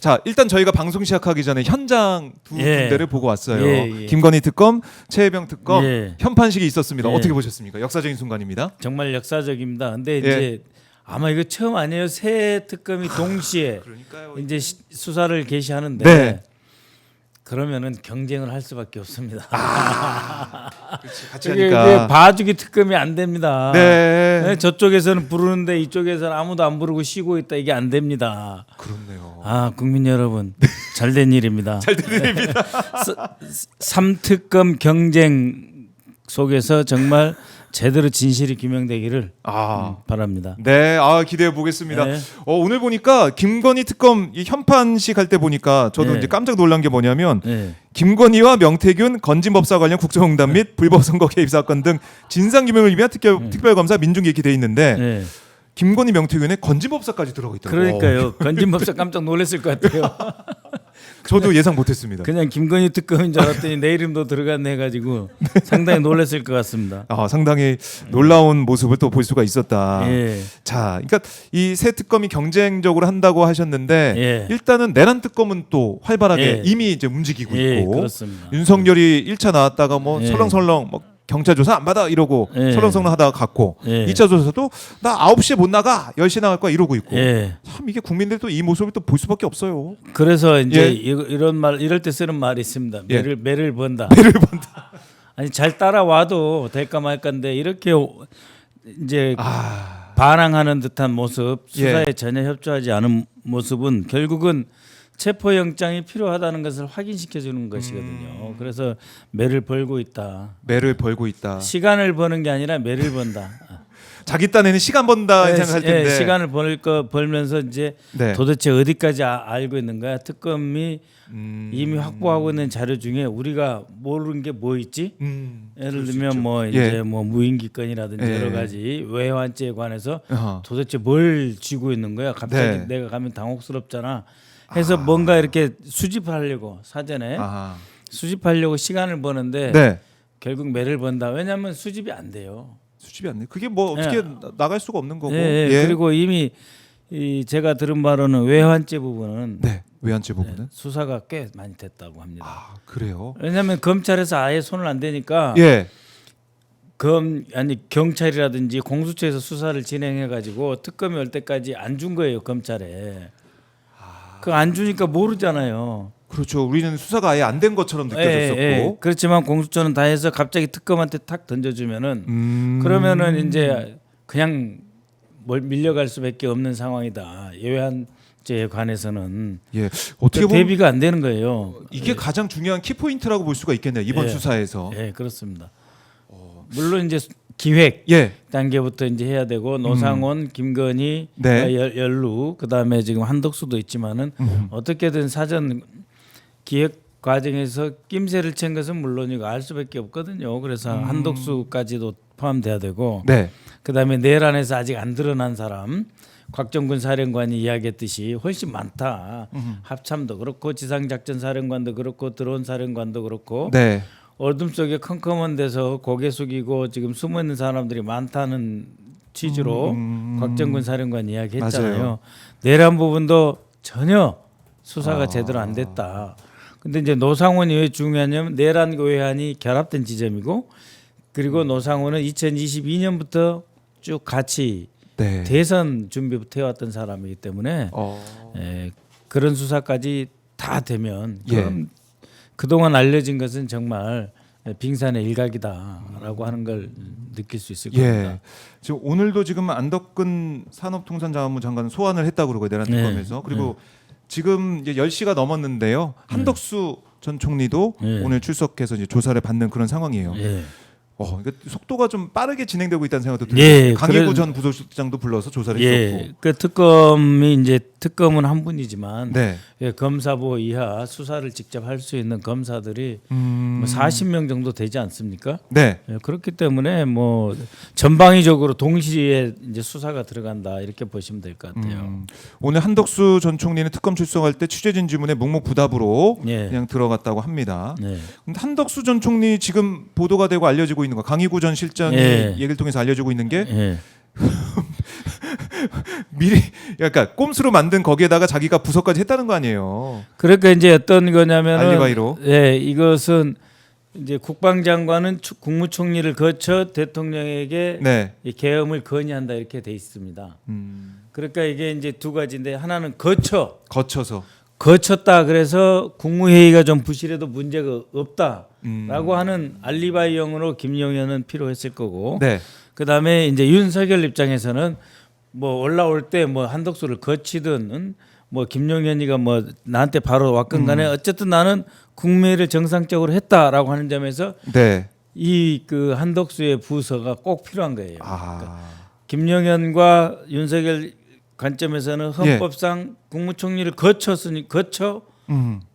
자, 일단 저희가 방송 시작하기 전에 현장 두 군데를 보고 왔어요. 예. 김건희 특검, 최혜병 특검 예. 현판식이 있었습니다. 예. 어떻게 보셨습니까? 역사적인 순간입니다. 정말 역사적입니다. 근데 예. 이제 아마 이거 처음 아니에요. 새 특검이 동시에 그러니까요. 이제 수사를 개시하는데 네. 그러면은 경쟁을 할 수밖에 없습니다. 그렇지, 같이 이게 하니까. 봐주기 특검이 안 됩니다. 네. 네, 저쪽에서는 부르는데 이쪽에서는 아무도 안 부르고 쉬고 있다. 이게 안 됩니다. 그렇네요. 아, 국민 여러분, 잘된 일입니다. 잘된 일입니다. 삼특검 경쟁 속에서 정말 제대로 진실이 규명되기를 바랍니다. 네, 기대해 보겠습니다. 네. 오늘 보니까 김건희 특검 이 현판식 할 때 보니까 저도 네. 이제 깜짝 놀란 게 뭐냐면 네. 김건희와 명태균 건진법사 관련 국정농단 및 불법 선거 개입 사건 등 진상 규명을 위한 특별검사 민중기획이 돼 있는데 네. 김건희 명태균에 건진법사까지 들어가 있더라고요. 그러니까요. 건진법사 깜짝 놀랐을 것 같아요. 저도 예상 못했습니다. 그냥 김건희 특검인 줄 알았더니 내 이름도 들어갔네 해가지고 상당히 놀랐을 것 같습니다. 상당히 놀라운 모습을 또 볼 수가 있었다. 예. 자, 그러니까 이 새 특검이 경쟁적으로 한다고 하셨는데 예. 일단은 내란 특검은 또 활발하게 예. 이미 이제 움직이고 예, 있고 그렇습니다. 윤석열이 1차 나왔다가 뭐 예. 설렁설렁 뭐 경찰 조사 안 받아 이러고 예. 설렁설렁 하다가 갔고 예. 2차 조사도 나 9시에 못 나가 10시에 나갈 거야 이러고 있고 예. 참 이게 국민들이 또 이 모습을 또 볼 수밖에 없어요. 그래서 이제 예. 이런 말 이럴 때 쓰는 말이 있습니다. 예. 매를 번다. 배를 본다. 아니 잘 따라와도 될까 말까인데 이렇게 이제 아, 반항하는 듯한 모습, 수사에 예. 전혀 협조하지 않은 모습은 결국은 체포영장이 필요하다는 것을 확인시켜 주는 것이거든요. 그래서 매를 벌고 있다. 매를 벌고 있다. 시간을 버는 게 아니라 매를 번다. 자기 딴에는 시간 번다 예, 생각할 텐데 시간을 벌면서 이제 네. 도대체 어디까지 알고 있는 거야? 특검이 이미 확보하고 있는 자료 중에 우리가 모르는 게 뭐 있지? 예를 들면 뭐 이제 뭐 무인기권이라든지 예. 여러 가지 외환죄에 관해서 어허. 도대체 뭘 쥐고 있는 거야? 갑자기 네. 내가 가면 당혹스럽잖아. 해서 뭔가 이렇게 수집하려고 사전에 아하. 수집하려고 시간을 버는데 네. 결국 매를 번다. 왜냐하면 수집이 안 돼요. 수집이 안 돼. 그게 뭐 어떻게 나갈 수가 없는 거고. 예, 예. 그리고 이미 제가 들은 바로는 외환죄 부분은 네. 외환죄 부분은 수사가 꽤 많이 됐다고 합니다. 아, 그래요. 왜냐하면 검찰에서 아예 손을 안 대니까 예. 경찰이라든지 공수처에서 수사를 진행해 가지고 특검이 올 때까지 안 준 거예요 검찰에. 그 안 주니까 모르잖아요. 그렇죠. 우리는 수사가 아예 안 된 것처럼 느껴졌었고. 예. 그렇지만 공수처는 다 해서 갑자기 특검한테 탁 던져주면은 그러면은 이제 그냥 뭘 밀려갈 수밖에 없는 상황이다. 외환죄에 관해서는 예. 어떻게 보면 대비가 안 되는 거예요. 이게 가장 중요한 키 포인트라고 볼 수가 있겠네요. 이번 예. 수사에서. 예, 그렇습니다. 물론 이제 기획 예. 단계부터 이제 해야 되고 노상원, 김건희, 네. 연루, 그다음에 지금 한덕수도 있지만은 어떻게든 사전 기획 과정에서 낌새를 챈 것은 물론이고 알 수밖에 없거든요. 그래서 한덕수까지도 포함돼야 되고, 네. 그다음에 내란에서 아직 안 드러난 사람, 곽정근 사령관이 이야기했듯이 훨씬 많다. 합참도 그렇고 지상작전사령관도 그렇고 드론 사령관도 그렇고. 네. 어둠 속에 컴컴한 데서 고개 숙이고 지금 숨어 있는 사람들이 많다는 취지로 곽정근 사령관 이야기했잖아요. 맞아요. 내란 부분도 전혀 수사가 제대로 안 됐다. 근데 이제 노상원이 왜 중요하냐면 내란과 외환이 결합된 지점이고, 그리고 노상원은 2022년부터 쭉 같이 네. 대선 준비부터 해왔던 사람이기 때문에 그런 수사까지 다 되면 그럼 그동안 알려진 것은 정말 빙산의 일각이다라고 하는 걸 느낄 수 있을 겁니다. 예. 지금 오늘도 지금 안덕근 산업통상자원부 장관은 소환을 했다고 그러고요. 내란 특검에서. 그리고 지금 이제 10시가 넘었는데요. 한덕수 전 총리도 오늘 출석해서 이제 조사를 받는 그런 상황이에요. 예. 그러니까 속도가 좀 빠르게 진행되고 있다는 생각도 들어요. 예, 강희구 전 부소실장도 불러서 조사를 했었고. 그 특검이 이제 특검은 한 분이지만 네. 검사부 이하 수사를 직접 할 수 있는 검사들이 뭐 40명 정도 되지 않습니까? 네. 그렇기 때문에 뭐 전방위적으로 동시에 이제 수사가 들어간다 이렇게 보시면 될 것 같아요. 오늘 한덕수 전 총리는 특검 출석할 때 취재진 질문에 묵묵부답으로 그냥 들어갔다고 합니다. 네. 근데 한덕수 전 총리 지금 보도가 되고 알려지고 있는 거, 강희구 전 실장이 얘기를 통해서 알려지고 있는 게 미리 그러니까 꼼수로 만든 거기에다가 자기가 부서까지 했다는 거 아니에요. 그러니까 이제 어떤 거냐면은 알리바이로. 예, 이것은 이제 국방장관은 국무총리를 거쳐 대통령에게 네. 이 계엄을 건의한다 이렇게 돼 있습니다. 음, 그러니까 이게 이제 두 가지인데 하나는 거쳐서. 거쳤다 그래서 국무회의가 좀 부실해도 문제가 없다라고 음. 하는 알리바이용으로 김용현은 필요했을 거고 네. 그다음에 이제 윤석열 입장에서는 뭐 올라올 때 뭐 한덕수를 거치든 뭐 김용현이가 뭐 나한테 바로 왔건 간에 어쨌든 나는 국무회의를 정상적으로 했다라고 하는 점에서 네. 이 그 한덕수의 부서가 꼭 필요한 거예요. 아. 김용현과 윤석열 관점에서는 헌법상 국무총리를 거쳐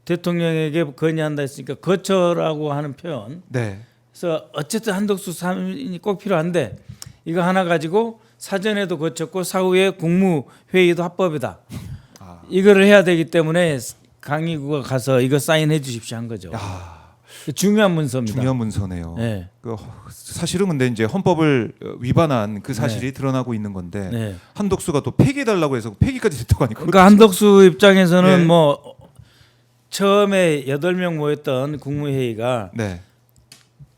대통령에게 건의한다 했으니까 거쳐라고 하는 표현. 네. 그래서 어쨌든 한덕수 사인이 꼭 필요한데 이거 하나 가지고 사전에도 거쳤고 사후에 국무회의도 합법이다. 이거를 해야 되기 때문에 강의구가 가서 이거 사인해 주십시오 한 거죠. 야. 중요한 문서입니다. 중요한 문서네요. 네. 사실은 근데 이제 헌법을 위반한 그 사실이 드러나고 있는 건데 네. 한덕수가 또 폐기해달라고 해서 폐기까지 됐다고 하니까 그러니까 한덕수 입장에서는 네. 뭐 처음에 8명 모였던 국무회의가 네.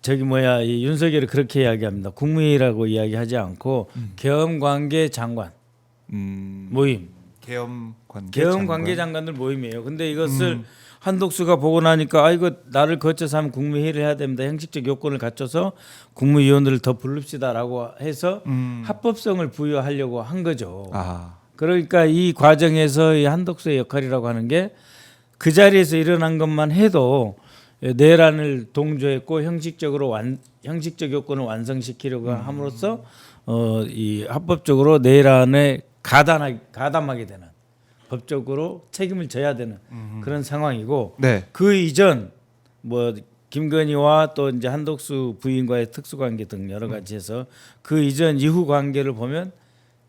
저기 뭐야 이 윤석열이 그렇게 이야기합니다. 국무회의라고 이야기하지 않고 계엄관계 장관 모임, 계엄관계 장관들 모임이에요. 근데 이것을 한덕수가 보고 나니까 아 이거 나를 거쳐서 하면 국무회의를 해야 됩니다. 형식적 요건을 갖춰서 국무위원들을 더 부릅시다라고 해서 합법성을 부여하려고 한 거죠. 아. 그러니까 이 과정에서 이 한덕수의 역할이라고 하는 게 그 자리에서 일어난 것만 해도 내란을 동조했고 형식적 요건을 완성시키려고 함으로써 이 합법적으로 내란에 가담하게 되는 법적으로 책임을 져야 되는 그런 상황이고 네. 그 이전 뭐 김건희와 또 이제 한덕수 부인과의 특수관계 등 여러 가지에서 그 이전 이후 관계를 보면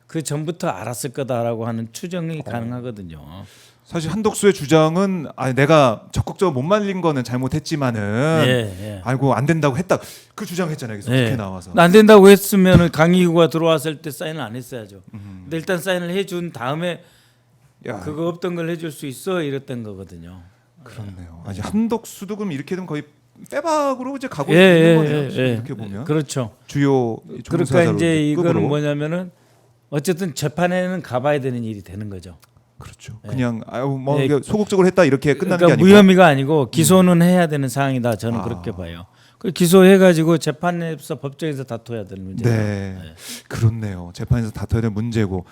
그 전부터 알았을 거다라고 하는 추정이 가능하거든요. 사실 한덕수의 주장은 내가 적극적으로 못 말린 거는 잘못했지만은 알고 안 된다고 했다. 그 주장했잖아요. 그래서 국회 나와서. 안 된다고 했으면은 강의구가 들어왔을 때 사인을 안 했어야죠. 근데 일단 사인을 해준 다음에 야. 그거 없던 걸 해줄 수 있어 이랬던 거거든요. 그렇네요. 아니 한덕수도 그럼 이렇게 되면 거의 빼박으로 이제 가고 있는 거네요. 이렇게 보면. 그렇죠. 주요 그러니까 종사자로 이제 이거는 급으로. 뭐냐면은 어쨌든 재판에는 가봐야 되는 일이 되는 거죠. 그렇죠. 그냥 뭐 소극적으로 했다 이렇게 끝나는 그러니까 게 아니고 무혐의가 아니고 기소는 해야 되는 사항이다. 저는 그렇게 봐요. 그 기소해가지고 재판에서 법정에서 다퉈야 되는 문제죠. 네. 그렇네요. 재판에서 다퉈야 되는 문제고